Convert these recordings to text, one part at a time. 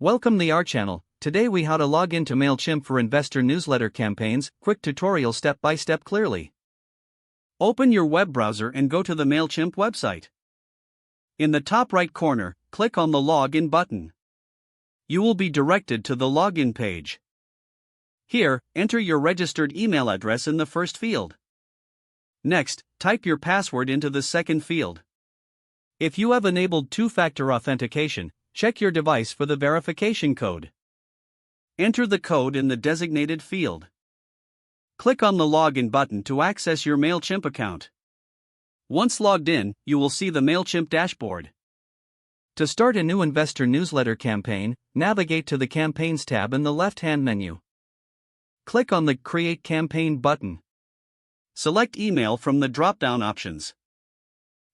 Welcome to our channel. Today we how to log into Mailchimp for investor newsletter campaigns. Quick tutorial step by step clearly. Open your web browser and go to the Mailchimp website. In the top right corner, click on the login button. You will be directed to the login page. Here, enter your registered email address in the first field. Next, type your password into the second field. If you have enabled two-factor authentication, check your device for the verification code. Enter the code in the designated field. Click on the Login button to access your Mailchimp account. Once logged in, you will see the Mailchimp dashboard. To start a new investor newsletter campaign, navigate to the Campaigns tab in the left-hand menu. Click on the Create Campaign button. Select Email from the drop-down options.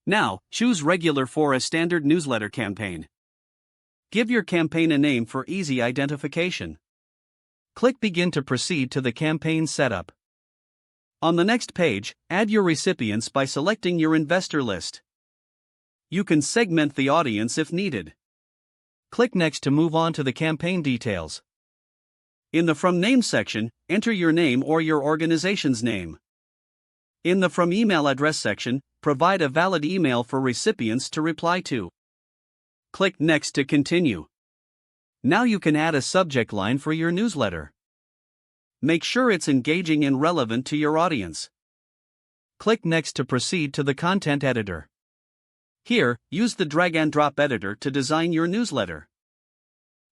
Now, choose Regular for a standard newsletter campaign. Give your campaign a name for easy identification. Click Begin to proceed to the campaign setup. On the next page, add your recipients by selecting your investor list. You can segment the audience if needed. Click Next to move on to the campaign details. In the From Name section, enter your name or your organization's name. In the From Email Address section, provide a valid email for recipients to reply to. Click Next to continue. Now you can add a subject line for your newsletter. Make sure it's engaging and relevant to your audience. Click Next to proceed to the content editor. Here, use the drag and drop editor to design your newsletter.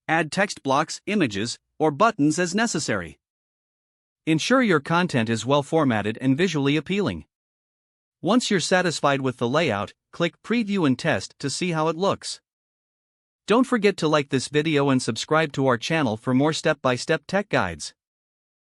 Add text blocks, images, or buttons as necessary. Ensure your content is well formatted and visually appealing. Once you're satisfied with the layout, click Preview and Test to see how it looks. Don't forget to like this video and subscribe to our channel for more step-by-step tech guides.